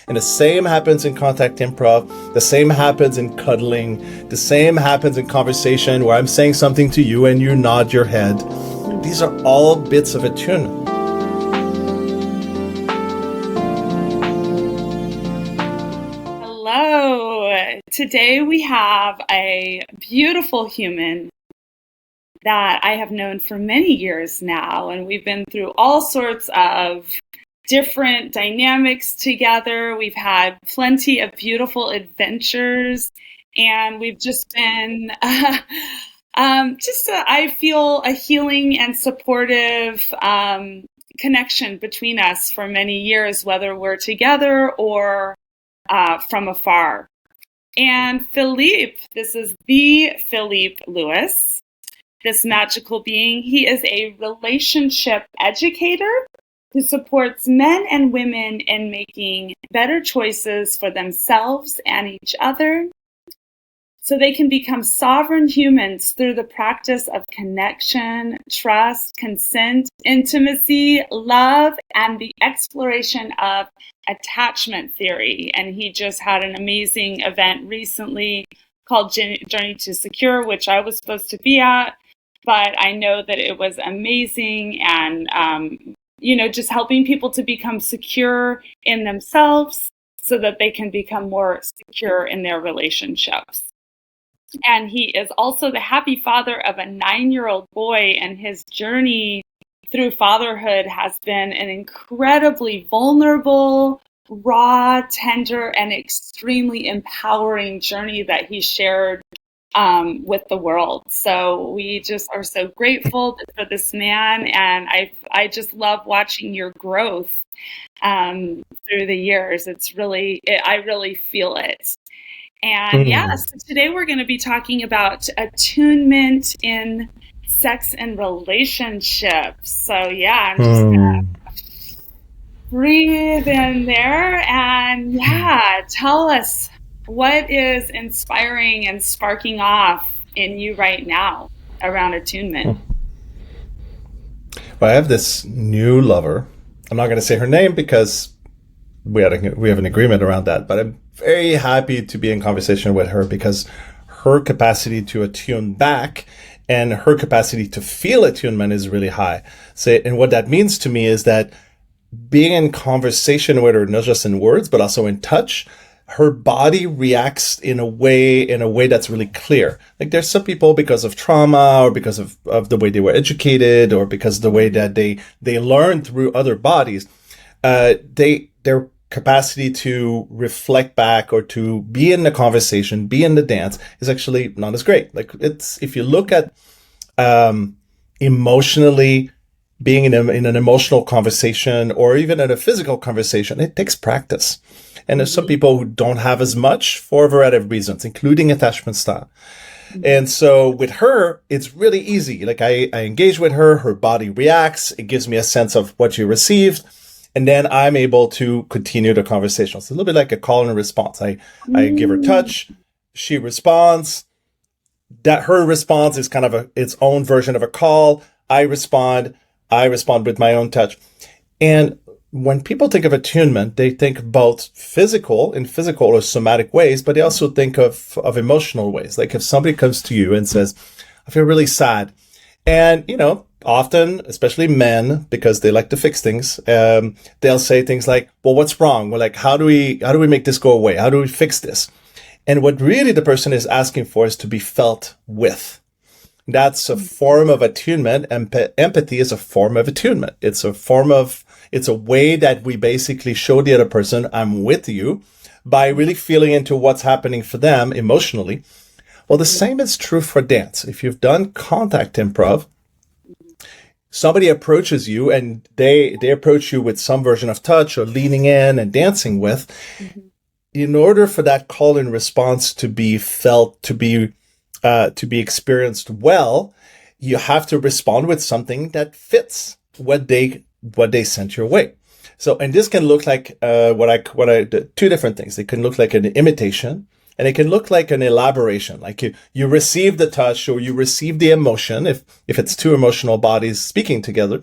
And the same happens in contact improv. The same happens in cuddling. The same happens in conversation where I'm saying something to you and you nod your head. These are all bits of attunement. Hello. Today we have a beautiful human that I have known for many years now, and we've been through all sorts of different dynamics together. We've had plenty of beautiful adventures, and we've just been I feel a healing and supportive connection between us for many years, whether we're together or from afar. And Philippe, this is the Philippe Lewis, this magical being. He is a relationship educator who supports men and women in making better choices for themselves and each other so they can become sovereign humans through the practice of connection, trust, consent, intimacy, love, and the exploration of attachment theory. And he just had an amazing event recently called Journey to Secure, which I was supposed to be at, but I know that it was amazing and, just helping people to become secure in themselves so that they can become more secure in their relationships. And he is also the happy father of a 9-year-old boy, and his journey through fatherhood has been an incredibly vulnerable, raw, tender, and extremely empowering journey that he shared with the world. So we just are so grateful for this man, and I just love watching your growth through the years. I really feel it. And so today we're going to be talking about attunement in sex and relationships. So I'm just going to breathe in there and tell us what is inspiring and sparking off in you right now around attunement. Well, I have this new lover. I'm not going to say her name because we have an agreement around that, but I'm very happy to be in conversation with her because her capacity to attune back and her capacity to feel attunement is really high. And what that means to me is that being in conversation with her, not just in words, but also in touch, her body reacts in a way that's really clear. Like there's some people, because of trauma or because of the way they were educated or because of the way that they learn through other bodies, their capacity to reflect back or to be in the conversation, be in the dance is actually not as great. Like if you look at emotionally being in an emotional conversation or even in a physical conversation, it takes practice. And there's some people who don't have as much for a variety of reasons, including attachment style. And so with her, it's really easy. Like I engage with her, her body reacts. It gives me a sense of what you received. And then I'm able to continue the conversation. It's a little bit like a call and response. I give her touch. She responds. That her response is kind of its own version of a call. I respond with my own touch. And when people think of attunement, they think both physical or somatic ways, but they also think of emotional ways. Like if somebody comes to you and says, I feel really sad. And, often, especially men, because they like to fix things, they'll say things like, well, what's wrong? Well, like, how do we make this go away? How do we fix this? And what really the person is asking for is to be felt with. That's a form of attunement. Empathy is a form of attunement. It's a way that we basically show the other person, I'm with you, by really feeling into what's happening for them emotionally. Well, the same is true for dance. If you've done contact improv, somebody approaches you and they approach you with some version of touch or leaning in and dancing with. In order for that call and response to be felt, to be experienced well, you have to respond with something that fits what they sent your way. So, and this can look like two different things. It can look like an imitation, and it can look like an elaboration. Like you receive the touch or you receive the emotion, if it's two emotional bodies speaking together,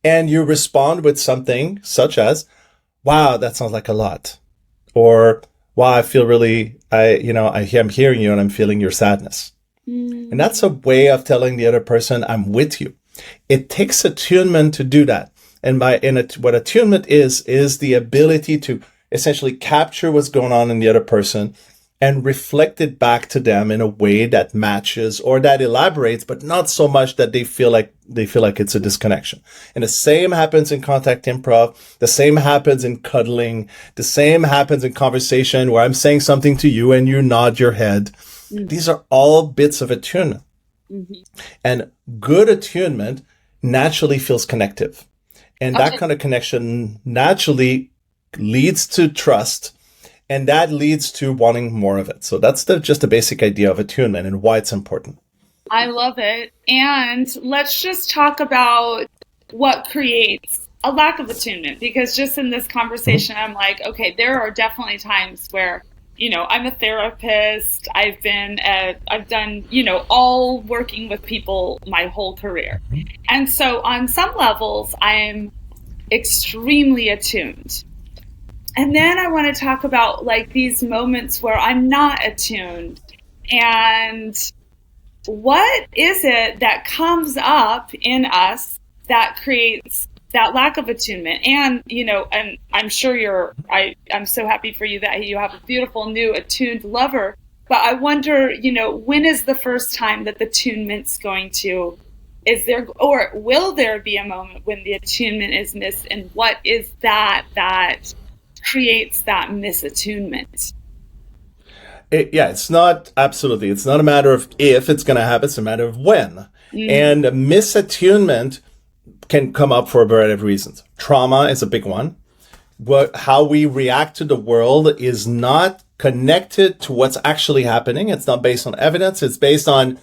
and you respond with something such as, wow, that sounds like a lot. or wow, I feel really, I'm hearing you and I'm feeling your sadness. And that's a way of telling the other person, I'm with you. It takes attunement to do that. And what attunement is the ability to essentially capture what's going on in the other person and reflect it back to them in a way that matches or that elaborates, but not so much that they feel like it's a disconnection. And the same happens in contact improv. The same happens in cuddling. The same happens in conversation where I'm saying something to you and you nod your head. Mm-hmm. These are all bits of attunement. Mm-hmm. And good attunement naturally feels connective. And that kind of connection naturally leads to trust. And that leads to wanting more of it. So that's just the basic idea of attunement and why it's important. I love it. And let's just talk about what creates a lack of attunement. Because just in this conversation, I'm like, okay, there are definitely times where, I'm a therapist. I've done, all working with people my whole career. And so on some levels, I'm extremely attuned. And then I want to talk about like these moments where I'm not attuned, and what is it that comes up in us that creates that lack of attunement? And, and I'm sure I'm so happy for you that you have a beautiful new attuned lover, but I wonder, when is the first time that the attunement's will there be a moment when the attunement is missed, and what is that creates that misattunement? It's not a matter of if it's going to happen, it's a matter of when. And misattunement can come up for a variety of reasons. Trauma is a big one. How we react to the world is not connected to what's actually happening. It's not based on evidence. It's based on,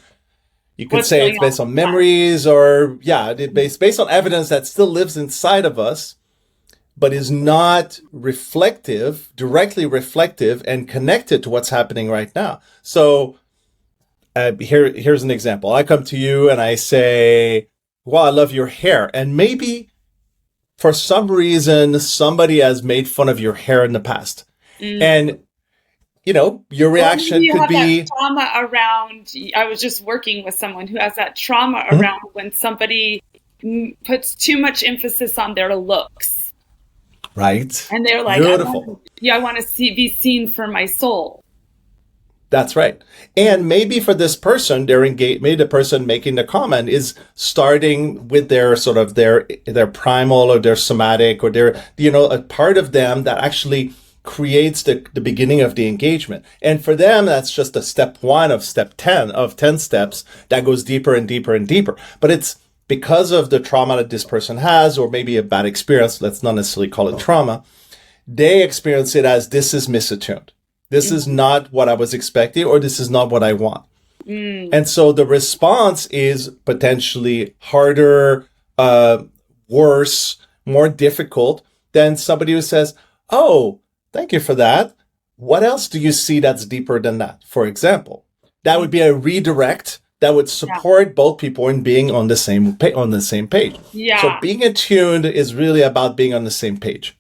you could say it's based on memories, or it's based on evidence that still lives inside of us, but is not directly reflective and connected to what's happening right now. So here's an example. I come to you and I say, wow, I love your hair. And maybe for some reason, somebody has made fun of your hair in the past. And, your reaction could be that trauma around. I was just working with someone who has that trauma around when somebody puts too much emphasis on their looks. Right. And they're like, beautiful. I want to be seen for my soul. That's right. And maybe for this person, maybe the person making the comment is starting with their sort of their primal or their somatic or their, a part of them that actually creates the beginning of the engagement. And for them, that's just a step 1 of step 10 of 10 steps that goes deeper and deeper and deeper. But it's because of the trauma that this person has, or maybe a bad experience, let's not necessarily call it trauma, they experience it as, this is misattuned. This is not what I was expecting, or this is not what I want. And so the response is potentially harder, worse, more difficult than somebody who says, oh, thank you for that. What else do you see that's deeper than that? For example, that would be a redirect that would support both people in being on the same page. Yeah. So being attuned is really about being on the same page.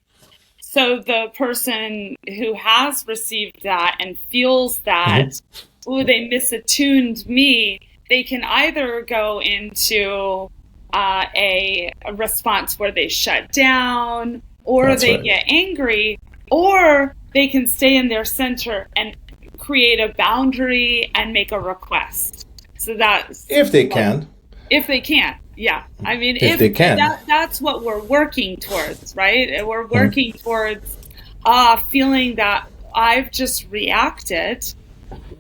So the person who has received that and feels that, they misattuned me, they can either go into a response where they shut down, or they get angry, or they can stay in their center and create a boundary and make a request. So that's if they can. Yeah. I mean, if they can. That's what we're working towards, right? We're working towards feeling that I've just reacted.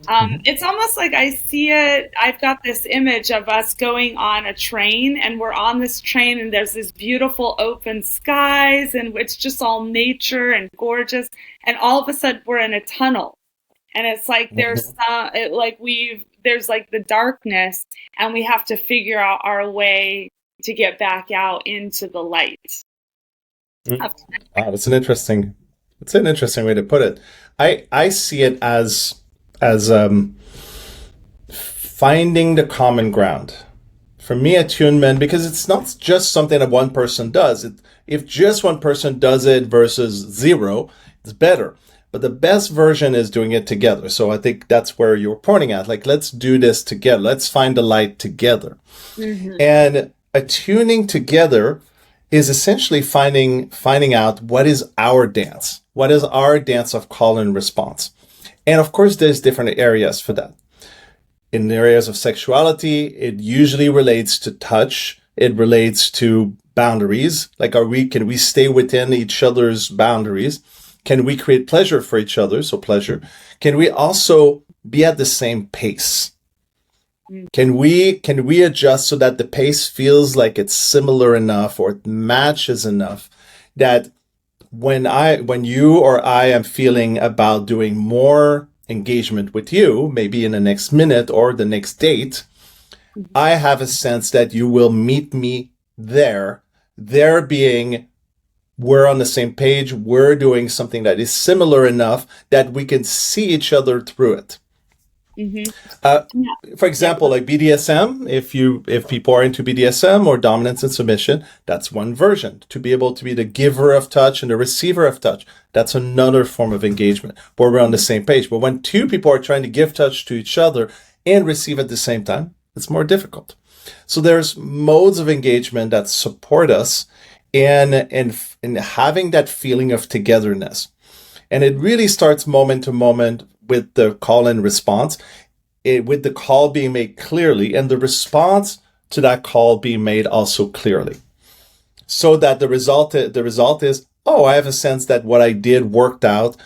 It's almost like I see it. I've got this image of us going on a train, and we're on this train, and there's this beautiful open skies, and it's just all nature and gorgeous. And all of a sudden we're in a tunnel, and it's like there's like the darkness, and we have to figure out our way to get back out into the light. Wow, that's an interesting way to put it. I see it as finding the common ground. For me, attunement, because it's not just something that one person does. If just one person does it versus zero, it's better. But the best version is doing it together. So I think that's where you're pointing at. Like, let's do this together. Let's find the light together. Mm-hmm. And attuning together is essentially finding out what is our dance. What is our dance of call and response? And of course, there's different areas for that. In the areas of sexuality, it usually relates to touch. It relates to boundaries. Like, can we stay within each other's boundaries? Can we create pleasure for each other? So pleasure. Can we also be at the same pace? Can we adjust so that the pace feels like it's similar enough or it matches enough that when you or I am feeling about doing more engagement with you, maybe in the next minute or the next date, I have a sense that you will meet me there being we're on the same page, we're doing something that is similar enough that we can see each other through it. Mm-hmm. For example, like BDSM, if people are into BDSM or dominance and submission, that's one version. To be able to be the giver of touch and the receiver of touch, that's another form of engagement where we're on the same page. But when two people are trying to give touch to each other and receive at the same time, it's more difficult. So there's modes of engagement that support us in having that feeling of togetherness. And it really starts moment to moment with the call and response, with the call being made clearly and the response to that call being made also clearly. So that the result is, oh, I have a sense that what I did worked out,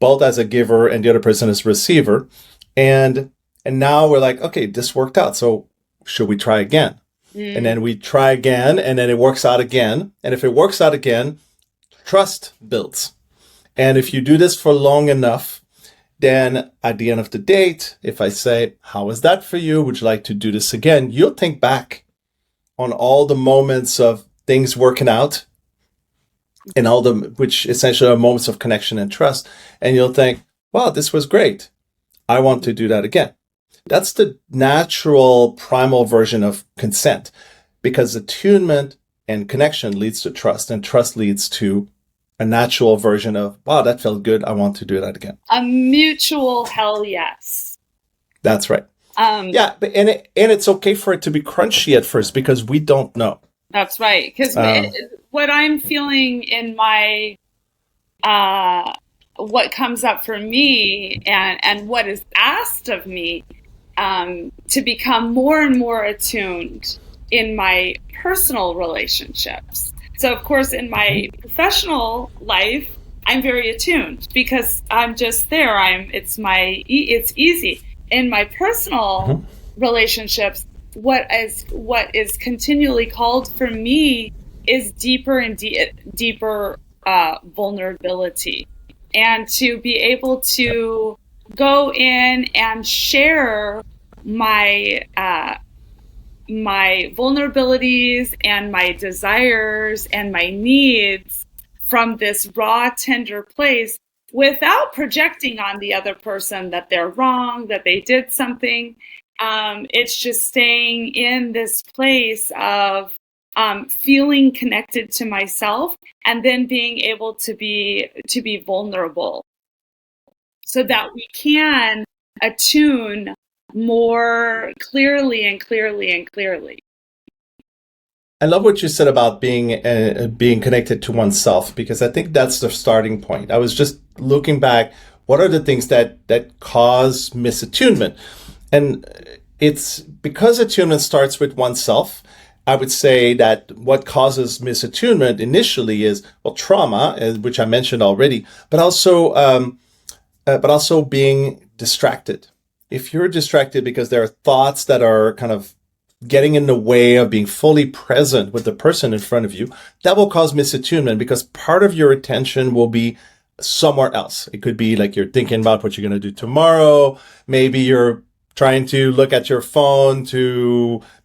both as a giver and the other person as a receiver. And now we're like, okay, this worked out. So should we try again? And then we try again, and then it works out again. And if it works out again, trust builds. And if you do this for long enough, then at the end of the date, if I say, how was that for you? Would you like to do this again? You'll think back on all the moments of things working out and which essentially are moments of connection and trust. And you'll think, wow, this was great. I want to do that again. That's the natural primal version of consent, because attunement and connection leads to trust, and trust leads to a natural version of, wow, that felt good. I want to do that again. A mutual hell yes. That's right. And it's okay for it to be crunchy at first because we don't know. That's right. Because what I'm feeling in my, what comes up for me and what is asked of me, to become more and more attuned in my personal relationships. So, of course, in my professional life, I'm very attuned because I'm just there. It's easy. In my personal relationships, what is continually called for me is deeper and deeper vulnerability, and to be able to go in and share my vulnerabilities and my desires and my needs from this raw, tender place without projecting on the other person that they're wrong, that they did something. It's just staying in this place of feeling connected to myself and then being able to be vulnerable so that we can attune more clearly and clearly and clearly. I love what you said about being connected to oneself, because I think that's the starting point. I was just looking back, what are the things that cause misattunement? And it's because attunement starts with oneself. I would say that what causes misattunement initially is, well, trauma, which I mentioned already, but also being distracted. If you're distracted because there are thoughts that are kind of getting in the way of being fully present with the person in front of you, that will cause misattunement because part of your attention will be somewhere else. It could be like you're thinking about what you're going to do tomorrow. Maybe you're trying to look at your phone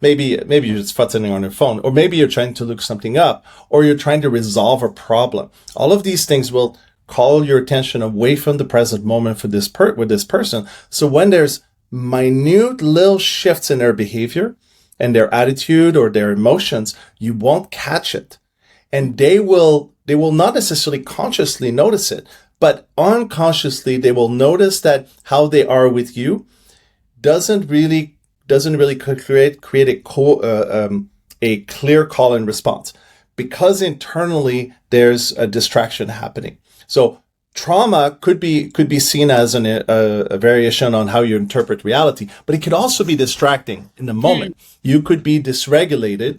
maybe you're just futzing on your phone, or maybe you're trying to look something up, or you're trying to resolve a problem. All of these things will call your attention away from the present moment with this person. So when there's minute little shifts in their behavior and their attitude or their emotions, you won't catch it. And they will not necessarily consciously notice it, but unconsciously they will notice that how they are with you doesn't really create a clear call and response, because internally there's a distraction happening. So trauma could be seen as a variation on how you interpret reality, but it could also be distracting in the moment. You could be dysregulated,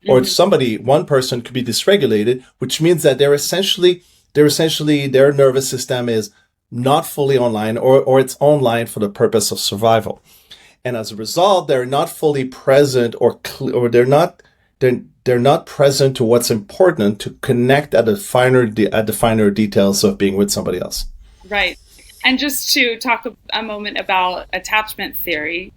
or one person could be dysregulated, which means that their nervous system is not fully online, or it's online for the purpose of survival. And as a result, they're not fully present, or they're not present to what's important, to connect at the finer details of being with somebody else. Right. And just to talk a moment about attachment theory,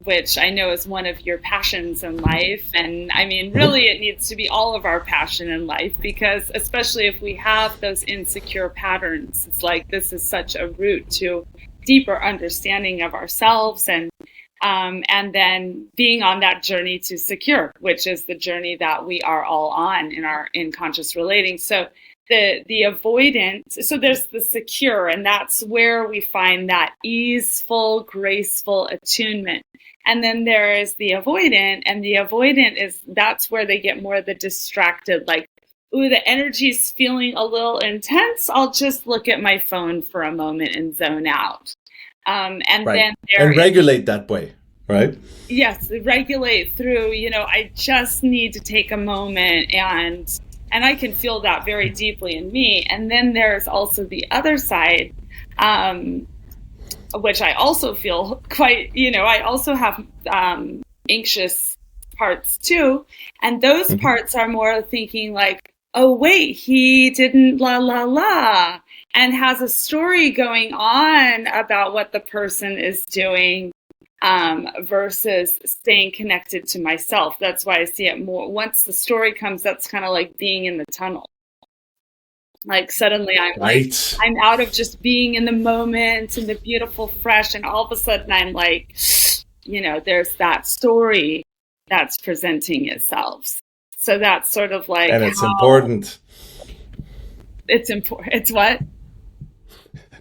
which I know is one of your passions in life. And I mean, really, it needs to be all of our passion in life, because especially if we have those insecure patterns, it's like this is such a route to deeper understanding of ourselves, and then being on that journey to secure, which is the journey that we are all on in conscious relating. So the avoidant, so there's the secure, and that's where we find that easeful, graceful attunement. And then there is the avoidant, and the avoidant that's where they get more of the distracted, like, ooh, the energy's feeling a little intense. I'll just look at my phone for a moment and zone out. And right. then regulate that way, right? Yes, regulate through, I just need to take a moment, and I can feel that very deeply in me. And then there's also the other side, which I also feel quite, I also have anxious parts too. And those parts are more thinking like, oh, wait, he didn't la, la, la, and has a story going on about what the person is doing, versus staying connected to myself. That's why I see it more. Once the story comes, that's kind of like being in the tunnel. Like suddenly I'm out of just being in the moment and the beautiful, fresh, and all of a sudden I'm like, there's that story that's presenting itself. So that's sort of like, and it's important. It's important. It's what?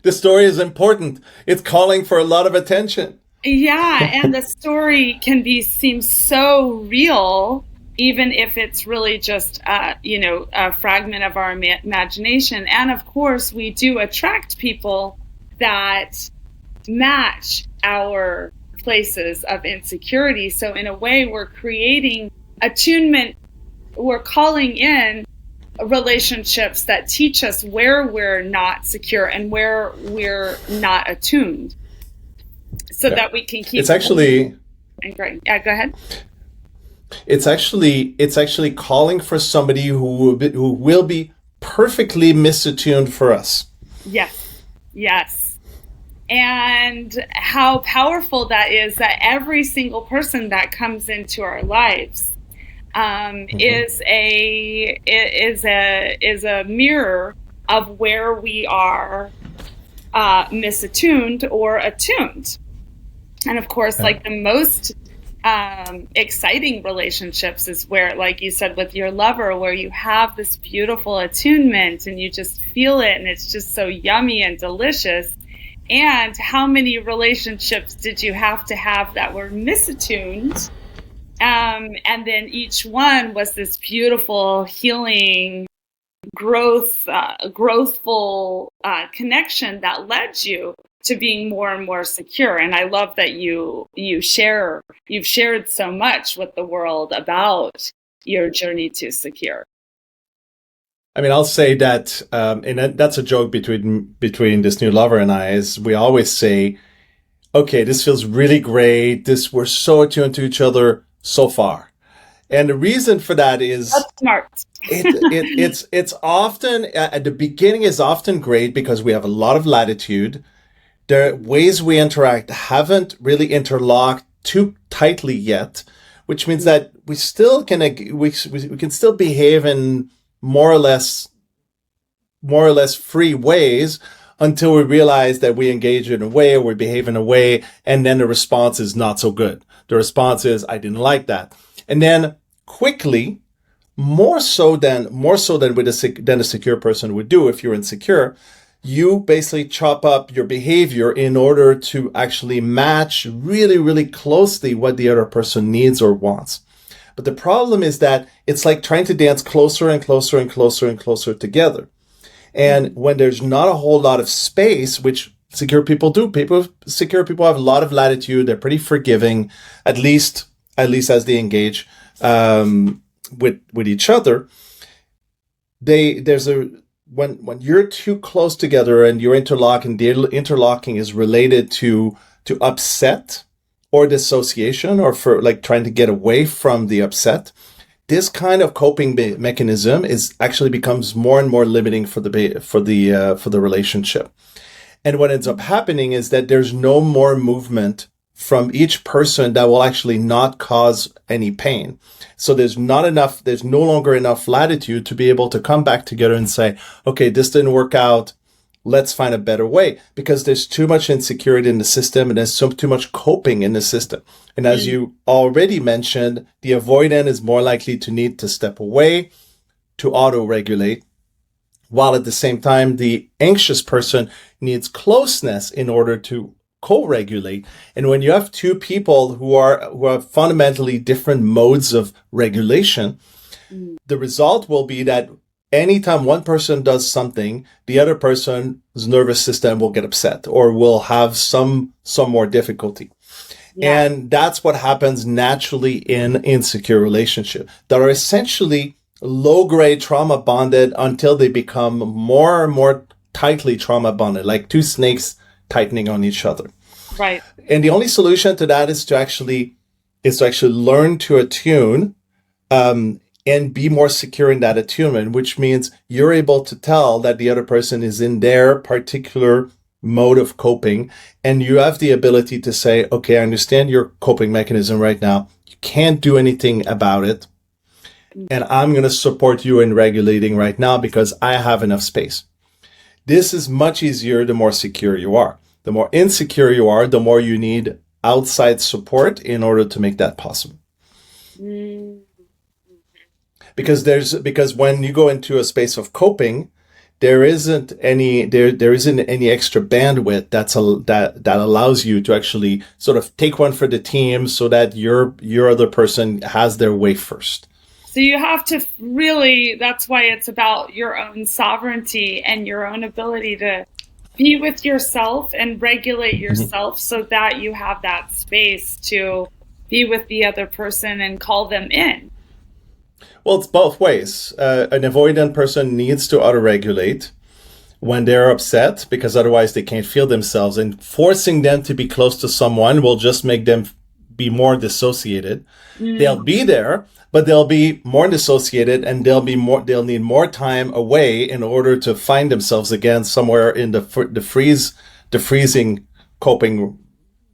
The story is important. It's calling for a lot of attention. Yeah, and the story can seem so real, even if it's really just a fragment of our imagination. And of course, we do attract people that match our places of insecurity. So in a way, we're creating attunement. We're calling in relationships that teach us where we're not secure and where we're not attuned, so that we can keep. It's actually. Great. Yeah, go ahead. It's actually calling for somebody who will be perfectly misattuned for us. Yes. And how powerful that is, that every single person that comes into our lives is a mirror of where we are misattuned or attuned. And of course, like the most exciting relationships is where, like you said, with your lover, where you have this beautiful attunement and you just feel it and it's just so yummy and delicious. And how many relationships did you have to have that were misattuned? And then each one was this beautiful, healing, growthful connection that led you to being more and more secure. And I love that you've shared so much with the world about your journey to secure. I mean, I'll say that, and that's a joke between this new lover and I, is we always say, okay, this feels really great. We're so attuned to each other so far. And the reason for that is that's smart. It's often at the beginning is often great because we have a lot of latitude. The ways we interact haven't really interlocked too tightly yet, which means that we still we can still behave in more or less free ways until we realize that we engage in a way or we behave in a way, and then the response is not so good. The response is, I didn't like that. And then quickly, more so than than a secure person would do. If you're insecure, you basically chop up your behavior in order to actually match really, really closely what the other person needs or wants. But the problem is that it's like trying to dance closer and closer and closer and closer together. And when there's not a whole lot of space, which secure people do, secure people have a lot of latitude. They're pretty forgiving, at least as they engage with each other. When you're too close together and you're interlocking, the interlocking is related to upset or dissociation, or for like trying to get away from the upset. This kind of coping mechanism actually becomes more and more limiting for the relationship. And what ends up happening is that there's no more movement from each person that will actually not cause any pain. So there's no longer enough latitude to be able to come back together and say, okay, this didn't work out. Let's find a better way, because there's too much insecurity in the system and there's too much coping in the system. And as you already mentioned, the avoidant is more likely to need to step away to auto-regulate, while at the same time, the anxious person needs closeness in order to co-regulate. And when you have two people who have fundamentally different modes of regulation, the result will be that anytime one person does something, the other person's nervous system will get upset or will have some more difficulty. Yeah. And that's what happens naturally in insecure relationships that are essentially low-grade trauma bonded until they become more and more tightly trauma bonded, like two snakes tightening on each other. Right. And the only solution to that is to actually learn to attune, and be more secure in that attunement, which means you're able to tell that the other person is in their particular mode of coping, and you have the ability to say, okay, I understand your coping mechanism right now. You can't do anything about it. And I'm going to support you in regulating right now because I have enough space. This is much easier the more secure you are. The more insecure you are, the more you need outside support in order to make that possible. Because when you go into a space of coping, there isn't any extra bandwidth that allows you to actually sort of take one for the team so that your other person has their way first. So you have to really, that's why it's about your own sovereignty and your own ability to be with yourself and regulate yourself so that you have that space to be with the other person and call them in. Well, it's both ways. An avoidant person needs to auto-regulate when they're upset, because otherwise they can't feel themselves. And forcing them to be close to someone will just make them be more dissociated. They'll be there, but they'll be more dissociated, and they'll need more time away in order to find themselves again somewhere in the freezing coping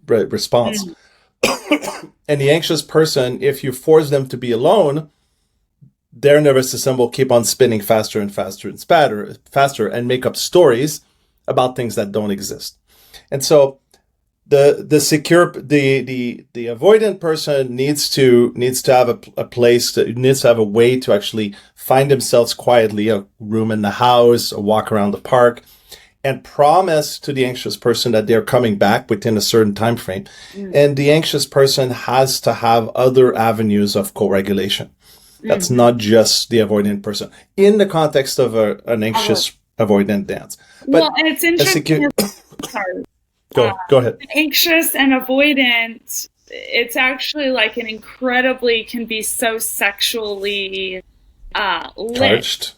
response. And the anxious person, if you force them to be alone, their nervous system will keep on spinning faster and faster and faster and make up stories about things that don't exist. And so the avoidant person needs to have needs to have a way to actually find themselves quietly, a room in the house, a walk around the park, and promise to the anxious person that they're coming back within a certain time frame. And the anxious person has to have other avenues of co-regulation. That's not just the avoidant person in the context of an anxious avoidant dance. But well, and it's interesting. Sorry. Go ahead. Anxious and avoidant, it's actually like can be so sexually charged.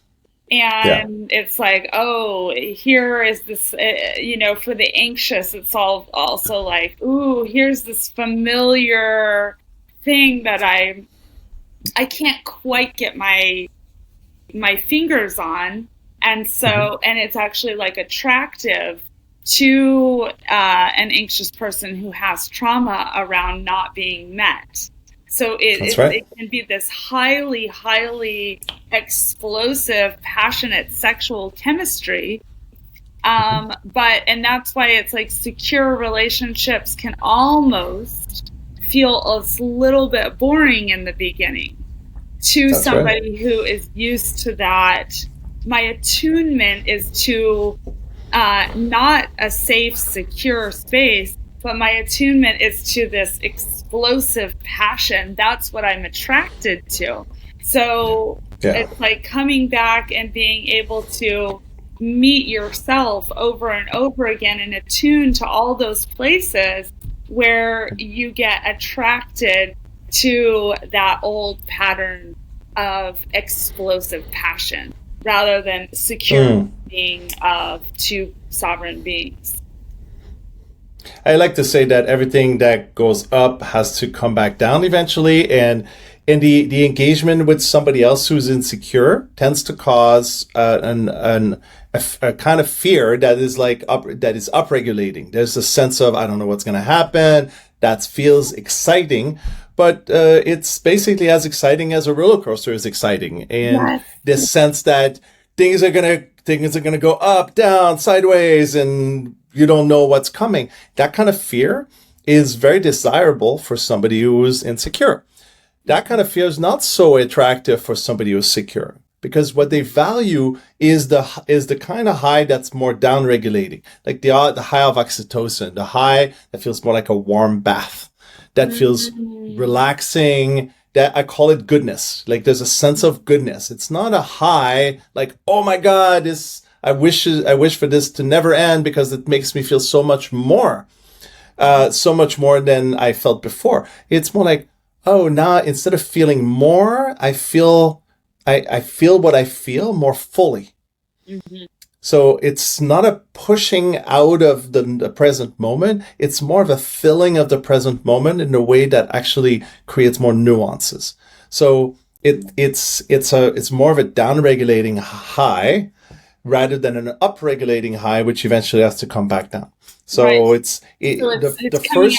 And it's like, oh, here is this, for the anxious, it's also like, ooh, here's this familiar thing that I can't quite get my fingers on. And so, and it's actually like attractive to an anxious person who has trauma around not being met. So it can be this highly, highly explosive, passionate sexual chemistry. And that's why it's like secure relationships can almost feel a little bit boring in the beginning. to That's right. somebody who is used to that. My attunement is to not a safe, secure space, but my attunement is to this explosive passion. That's what I'm attracted to. So Yeah. it's like coming back and being able to meet yourself over and over again and attune to all those places where you get attracted to that old pattern of explosive passion rather than secure being of two sovereign beings. I like to say that everything that goes up has to come back down eventually, and the engagement with somebody else who's insecure tends to cause a kind of fear that is upregulating. There's a sense of I don't know what's going to happen. That feels exciting, but it's basically as exciting as a roller coaster is exciting, and Yes. this sense that things are gonna go up, down, sideways, and you don't know what's coming. That kind of fear is very desirable for somebody who is insecure. That kind of fear is not so attractive for somebody who's secure, because what they value is the kind of high that's more down-regulating, like the high of oxytocin, the high that feels more like a warm bath, that feels relaxing. That I call it goodness. Like there's a sense of goodness. It's not a high like, oh my God, I wish for this to never end because it makes me feel so much more than I felt before. It's more like, oh, now instead of feeling more, I feel what I feel more fully. Mm-hmm. So it's not a pushing out of the present moment. It's more of a filling of the present moment in a way that actually creates more nuances. So it's more of a down-regulating high rather than an up-regulating high, which eventually has to come back down. So Right. it's the first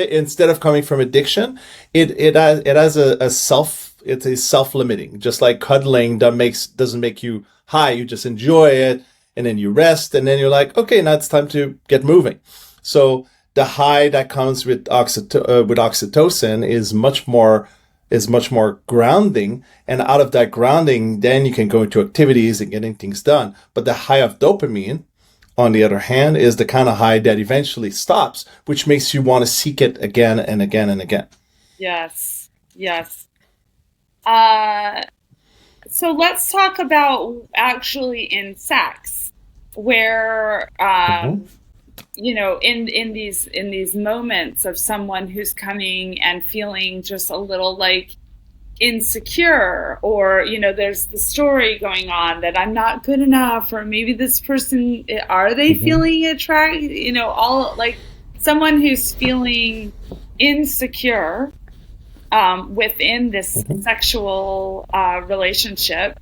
instead of coming from addiction, it has a self. It's a self-limiting, just like cuddling doesn't make you high. You just enjoy it, and then you rest, and then you're like, okay, now it's time to get moving. So the high that comes with oxytocin is much more grounding, and out of that grounding, then you can go into activities and getting things done. But the high of dopamine, on the other hand, is the kind of high that eventually stops, which makes you want to seek it again and again and again. Yes. So let's talk about actually in sex, where in these moments of someone who's coming and feeling just a little like insecure, or there's the story going on that I'm not good enough, or maybe this person, are they feeling attracted, all like someone who's feeling insecure within this sexual relationship.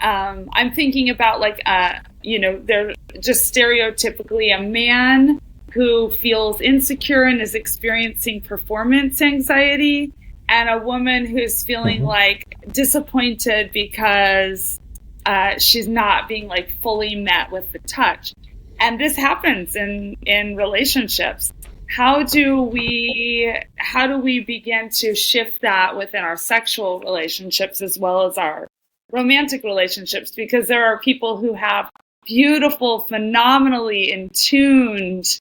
I'm thinking about they're just stereotypically a man who feels insecure and is experiencing performance anxiety, and a woman who's feeling like disappointed because she's not being like fully met with the touch. And this happens in relationships. How do we begin to shift that within our sexual relationships as well as our romantic relationships? Because there are people who have beautiful, phenomenally in tuned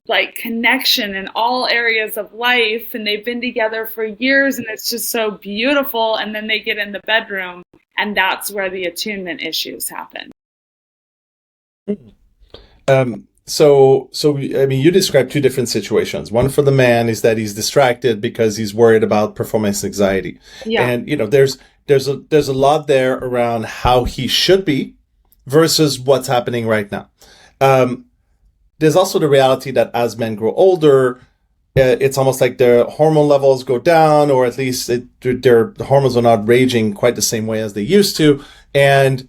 like connection in all areas of life, and they've been together for years, and it's just so beautiful, and then they get in the bedroom, and that's where the attunement issues happen. So I mean, you described two different situations. One for the man is that he's distracted because he's worried about performance anxiety. Yeah. And there's a lot there around how he should be versus what's happening right now. There's also the reality that as men grow older, it's almost like their hormone levels go down, or at least their hormones are not raging quite the same way as they used to. And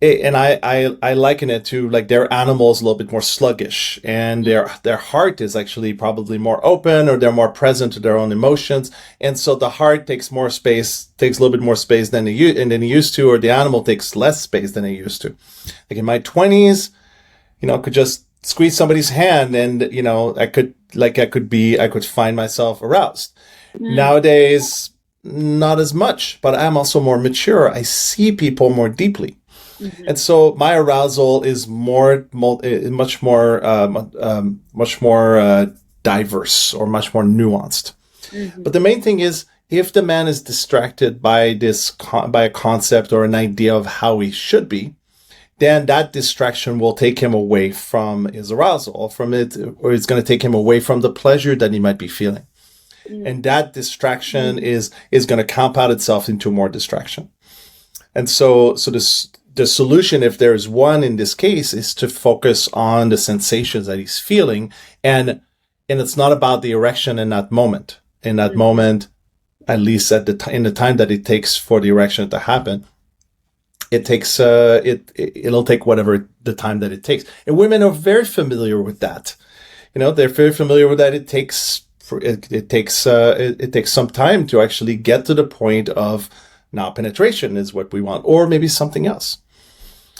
I liken it to like their animals a little bit more sluggish, and their heart is actually probably more open, or they're more present to their own emotions. And so the heart takes a little bit more space than it used to, or the animal takes less space than it used to. Like in my 20s, I could just squeeze somebody's hand, and I could like I could find myself aroused. Nowadays, not as much, but I'm also more mature. I see people more deeply. And so my arousal is much more diverse or much more nuanced. But the main thing is, if the man is distracted by by a concept or an idea of how he should be, then that distraction will take him away from his arousal, or it's going to take him away from the pleasure that he might be feeling. And that distraction is going to compound itself into more distraction. And so the solution, if there is one in this case, is to focus on the sensations that he's feeling. And it's not about the erection in that moment. In that moment, at least in the time that it takes for the erection to happen, it takes, it'll take whatever the time that it takes. And women are very familiar with that. They're very familiar with that. It takes some time to actually get to the point of now penetration is what we want, or maybe something else.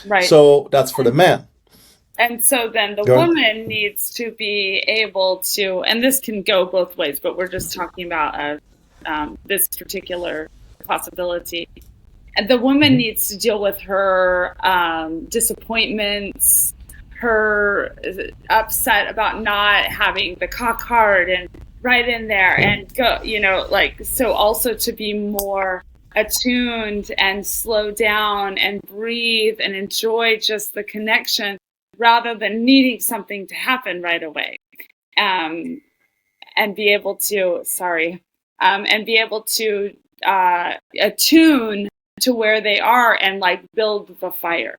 Right. So that's for the man. And so then the woman needs to be able to, and this can go both ways, but we're just talking about this particular possibility. And the woman needs to deal with her disappointments, her upset about not having the cock hard and right in there and go, so also to be more attuned and slow down and breathe and enjoy just the connection rather than needing something to happen right away. And be able to, attune to where they are and build the fire.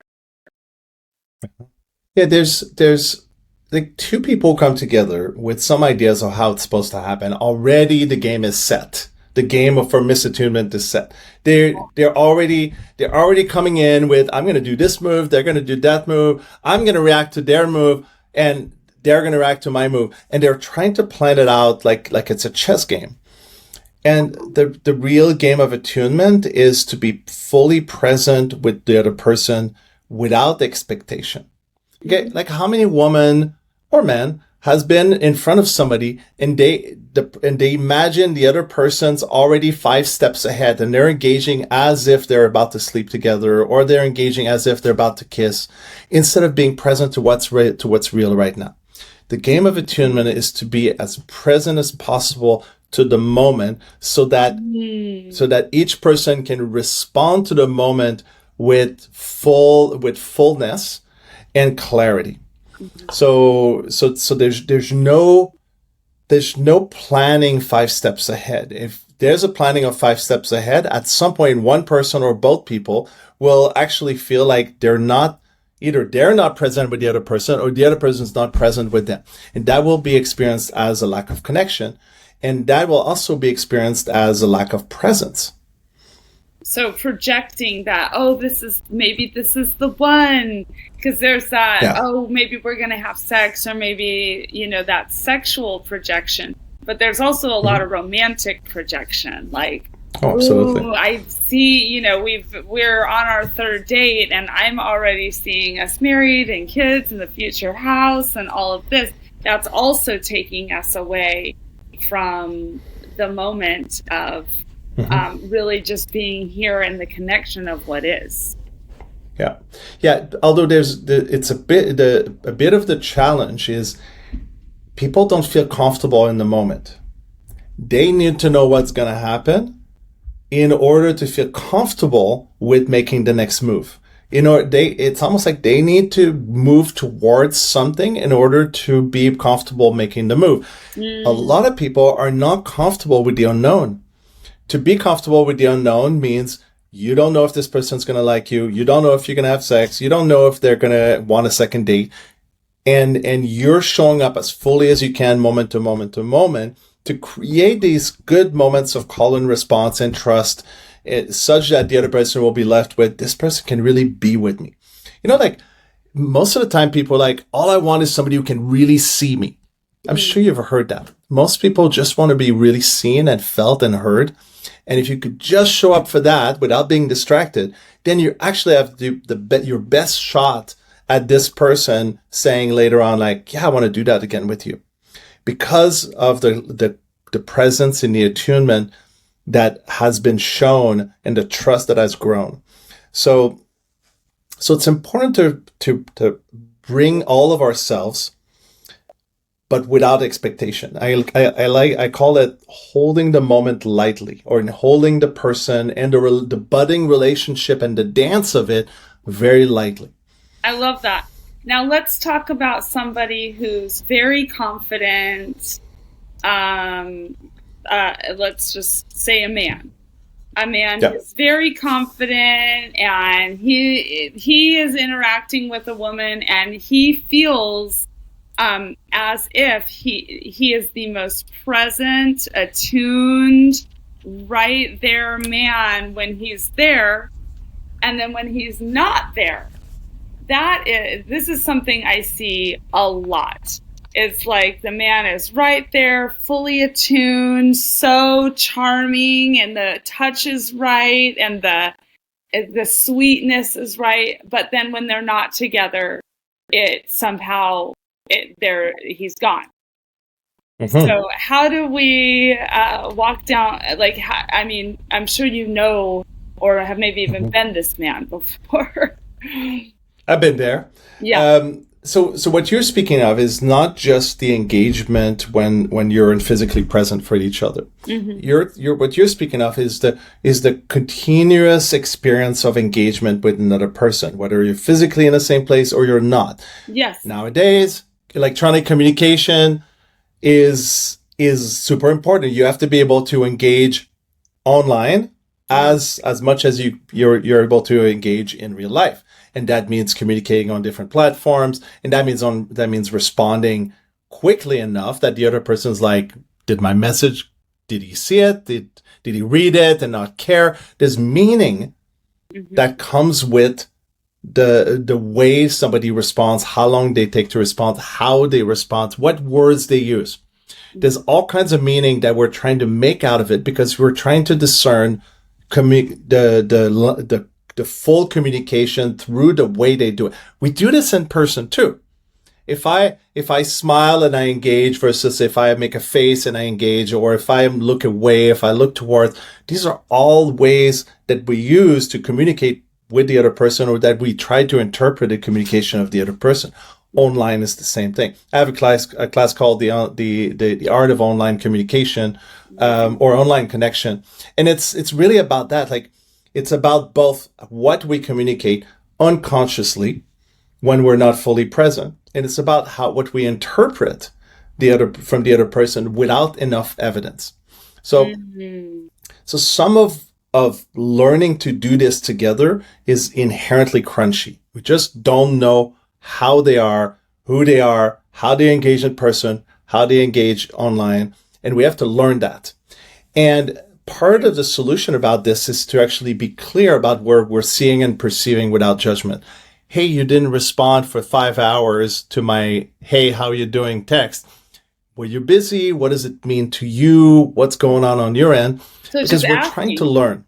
Yeah, there's like two people come together with some ideas of how it's supposed to happen. Already the game is set. The game for misattunement is set. They're already coming in with, I'm going to do this move, they're going to do that move, I'm going to react to their move, and they're going to react to my move. And they're trying to plan it out like it's a chess game. And the real game of attunement is to be fully present with the other person without expectation. Okay, like how many women or men has been in front of somebody and they imagine the other person's already 5 steps ahead and they're engaging as if they're about to sleep together, or they're engaging as if they're about to kiss, instead of being present to what's real right now. The game of attunement is to be as present as possible to the moment, so that each person can respond to the moment with fullness and clarity. So there's no planning 5 steps ahead. If there's a planning of 5 steps ahead, at some point one person or both people will actually feel like they're not present with the other person, or the other person's not present with them. And that will be experienced as a lack of connection. And that will also be experienced as a lack of presence. So projecting that, this is the one, because there's that, maybe we're going to have sex, or maybe, that sexual projection. But there's also a lot of romantic projection, like, absolutely. I see, we're on our 3rd date and I'm already seeing us married and kids and the future house and all of this. That's also taking us away from the moment of really just being here and the connection of what is. Yeah. Although it's a bit of the challenge is people don't feel comfortable in the moment. They need to know what's going to happen in order to feel comfortable with making the next move. It's almost like they need to move towards something in order to be comfortable making the move. A lot of people are not comfortable with the unknown. To be comfortable with the unknown means you don't know if this person's going to like you. You don't know if you're going to have sex. You don't know if they're going to want a second date. And you're showing up as fully as you can, moment to moment to moment, to create these good moments of call and response and trust, such that the other person will be left with, this person can really be with me. Most of the time people are like, all I want is somebody who can really see me. I'm sure you've heard that. Most people just want to be really seen and felt and heard. And if you could just show up for that without being distracted, then you actually have to do your best shot at this person saying later on, like, yeah, I want to do that again with you. because of the presence in the attunement that has been shown and the trust that has grown. So it's important to bring all of ourselves, but without expectation. I call it holding the moment lightly, or holding the person and the budding relationship and the dance of it very lightly. I love that. Now let's talk about somebody who's very confident. Let's just say a man. A man who's very confident, and he is interacting with a woman, and he feels as if he is the most present, attuned, right there man when he's there, and then when he's not there, this is something I see a lot. It's like the man is right there, fully attuned, so charming, and the touch is right, and the sweetness is right. But then when they're not together, he's gone. Mm-hmm. So how do we walk down? I'm sure you know, or have maybe even been this man before. I've been there. Yeah. So what you're speaking of is not just the engagement when you're physically present for each other. Mm-hmm. What you're speaking of is the continuous experience of engagement with another person, whether you're physically in the same place or you're not. Yes. Nowadays, electronic communication is super important. You have to be able to engage online as much as you're able to engage in real life. And that means communicating on different platforms. And that means responding quickly enough that the other person's like, did my message, did he see it? Did he read it and not care? There's meaning that comes with the way somebody responds, how long they take to respond, how they respond, what words they use. There's all kinds of meaning that we're trying to make out of it, because we're trying to discern the full communication through the way they do it. We do this in person too. If I smile and I engage versus if I make a face and I engage, or if I look away, if I look towards, these are all ways that we use to communicate with the other person, or that we try to interpret the communication of the other person. Online is the same thing. I have a class called the art of online communication, or online connection. And it's really about that. Like, it's about both what we communicate unconsciously when we're not fully present, and it's about what we interpret from the other person without enough evidence. So some of learning to do this together is inherently crunchy. We just don't know how they are, who they are, how they engage in person, how they engage online, and we have to learn that. And part of the solution about this is to actually be clear about where we're seeing and perceiving without judgment. Hey, you didn't respond for 5 hours to my, hey, how you doing text. Were you busy? What does it mean to you? What's going on your end? So because we're trying to learn.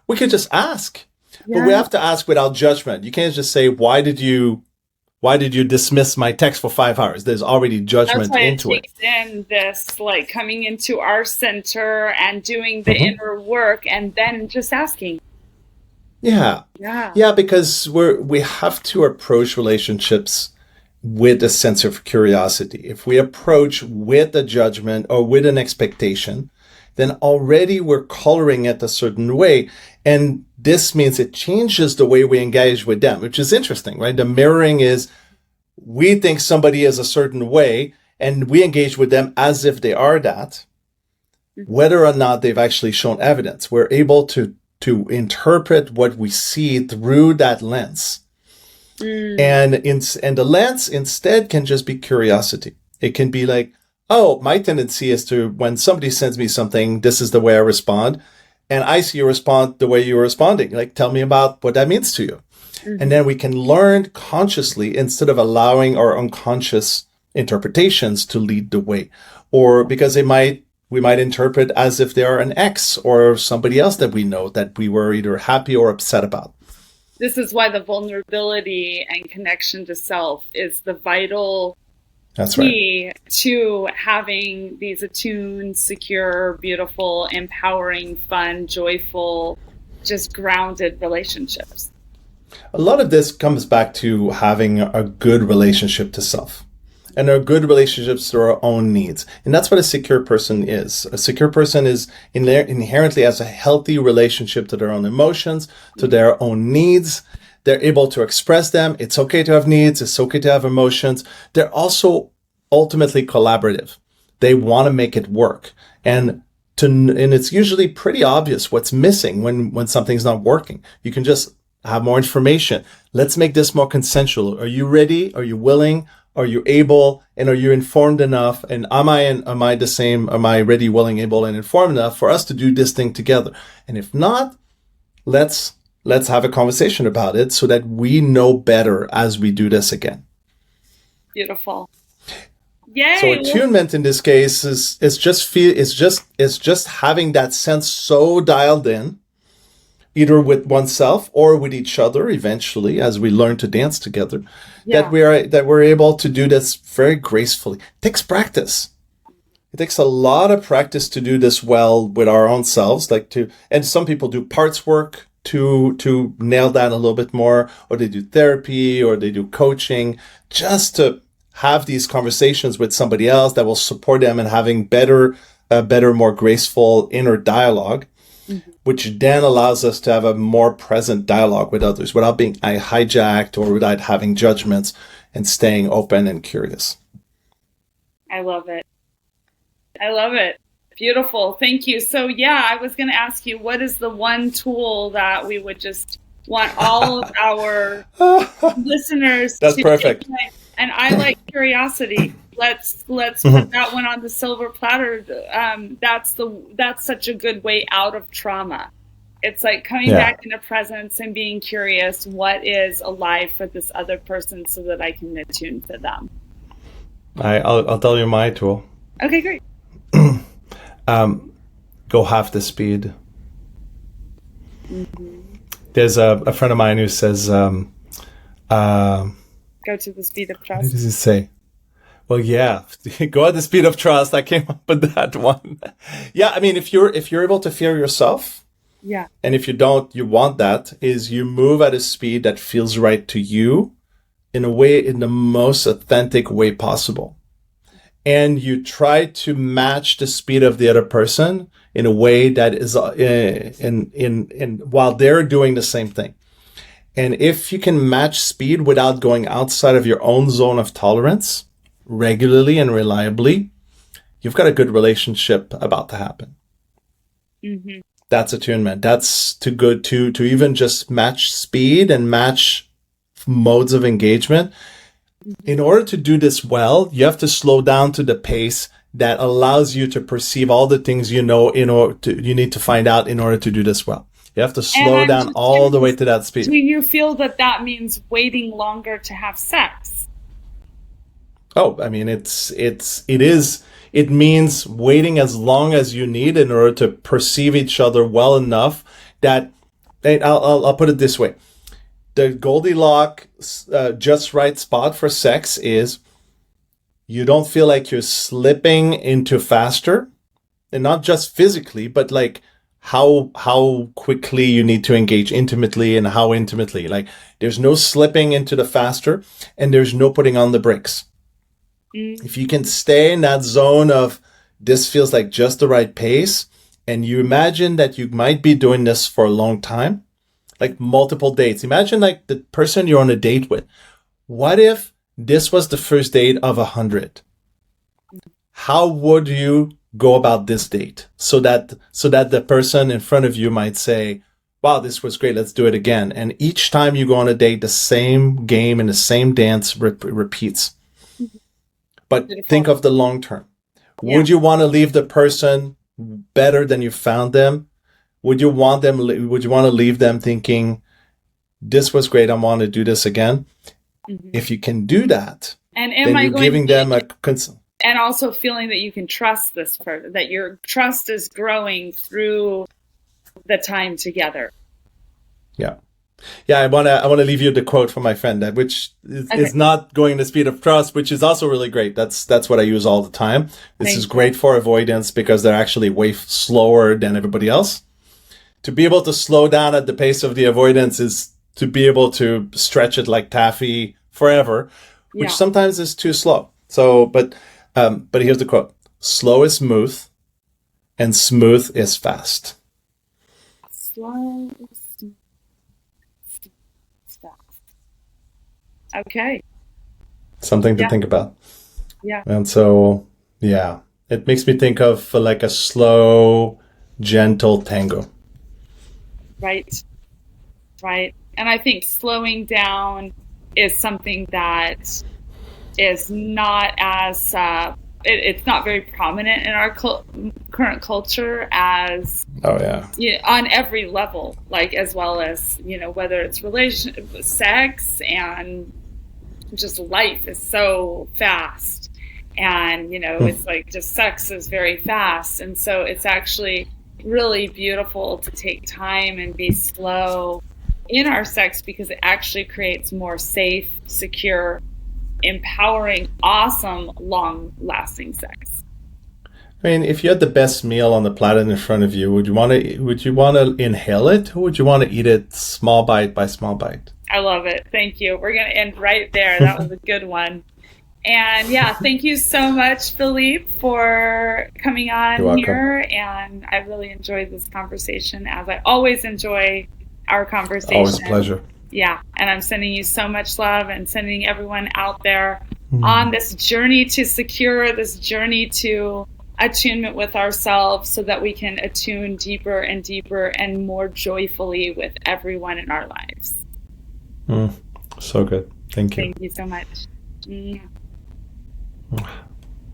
We could just ask, but we have to ask without judgment. You can't just say, why did you dismiss my text for 5 hours? There's already judgment into it. That's why it takes in this, like, coming into our center and doing the inner work, and then just asking. Yeah, because we have to approach relationships with a sense of curiosity. If we approach with a judgment or with an expectation, then already we're coloring it a certain way. And this means it changes the way we engage with them, which is interesting, right? The mirroring is, we think somebody is a certain way, and we engage with them as if they are that, whether or not they've actually shown evidence. We're able to interpret what we see through that lens. And the lens instead can just be curiosity. It can be like, oh, my tendency is to, when somebody sends me something, this is the way I respond. And I see you respond the way you're responding. Like, tell me about what that means to you. And then we can learn consciously instead of allowing our unconscious interpretations to lead the way. Or because we might interpret as if they are an ex or somebody else that we know that we were either happy or upset about. This is why the vulnerability and connection to self is the vital That's right. key to having these attuned, secure, beautiful, empowering, fun, joyful, just grounded relationships. A lot of this comes back to having a good relationship to self and a good relationships to our own needs. And that's what a secure person is. A secure person is inherently has a healthy relationship to their own emotions, to their own needs. They're able to express them. It's okay to have needs. It's okay to have emotions. They're also ultimately collaborative. They want to make it work. And it's usually pretty obvious what's missing when something's not working. You can just have more information. Let's make this more consensual. Are you ready? Are you willing? Are you able? And are you informed enough? And am I the same? Am I ready, willing, able, and informed enough for us to do this thing together? And if not, let's have a conversation about it so that we know better as we do this again. Beautiful. Yay. So attunement in this case is just having that sense so dialed in, either with oneself or with each other eventually as we learn to dance together, that we're able to do this very gracefully. It takes practice. It takes a lot of practice to do this well with our own selves, and some people do parts work to nail that a little bit more, or they do therapy, or they do coaching, just to have these conversations with somebody else that will support them in having better, more graceful inner dialogue, which then allows us to have a more present dialogue with others without being hijacked or without having judgments, and staying open and curious. I love it. I love it. Beautiful. Thank you. So I was going to ask you, what is the one tool that we would just want all of our listeners That's to perfect. take? And I like curiosity. Let's put that one on the silver platter. That's such a good way out of trauma. It's like coming back into presence and being curious. What is alive for this other person so that I can attune to them? I'll tell you my tool. Okay, great. Go half the speed. There's a friend of mine who says, go to the speed of what trust. does he say? Well, yeah, go at the speed of trust. I came up with that one. Yeah, I mean, if you're able to feel yourself, and if you don't, you want that, is you move at a speed that feels right to you in the most authentic way possible. And you try to match the speed of the other person in a way that is while they're doing the same thing. And if you can match speed without going outside of your own zone of tolerance regularly and reliably, you've got a good relationship about to happen. Mm-hmm. That's attunement. That's too good to even just match speed and match modes of engagement. In order to do this well, you have to slow down to the pace that allows you to perceive all the things you need to find out in order to do this well. You have to slow down all the way to that speed. Do you feel that means waiting longer to have sex? Oh, I mean, it means waiting as long as you need in order to perceive each other well enough that, I'll put it this way. The Goldilocks just right spot for sex is you don't feel like you're slipping into faster, and not just physically, but like how quickly you need to engage intimately and how intimately. Like there's no slipping into the faster and there's no putting on the brakes. If you can stay in that zone of this feels like just the right pace, and you imagine that you might be doing this for a long time, like multiple dates. Imagine like the person you're on a date with. What if this was the first date of 100? How would you go about this date so that the person in front of you might say, wow, this was great, let's do it again. And each time you go on a date, the same game and the same dance repeats. But think of the long term. Yeah. Would you want to leave the person better than you found them? Would you want to leave them thinking, this was great, I want to do this again? Mm-hmm. If you can do that, then you're giving them a consent. And also feeling that you can trust this person, that your trust is growing through the time together. Yeah. Yeah, I wanna leave you the quote from my friend, which is Okay. not going the speed of trust, which is also really great. That's what I use all the time. This is Thank you. great for avoidance because they're actually way slower than everybody else. To be able to slow down at the pace of the avoidance is to be able to stretch it like taffy forever, which Yeah. sometimes is too slow. So, but here's the quote: "Slow is smooth, and smooth is fast." Slow, fast. Okay. Something to Yeah. think about. Yeah. And so, yeah, it makes me think of like a slow, gentle tango. Right. Right. And I think slowing down is something that is not as it's not very prominent in our current culture as Oh yeah. on every level, like as well as whether it's sex and just life is so fast, and it's like just sex is very fast, and so it's actually really beautiful to take time and be slow in our sex because it actually creates more safe, secure, empowering, awesome, long-lasting sex. I mean, if you had the best meal on the planet in front of you, would you want to inhale it, or would you want to eat it small bite by small bite? I love it. Thank you. We're going to end right there. That was a good one. And yeah, thank you so much, Philippe, for coming You're on welcome. here. And I really enjoyed this conversation, as I always enjoy our Always a conversation. pleasure. Yeah. And I'm sending you so much love and sending everyone out there on Mm. this journey to secure, this journey to attunement with ourselves so that we can attune deeper and deeper and more joyfully with everyone in our lives. Mm. So good. Thank you. Thank you so much. Mm. Mm.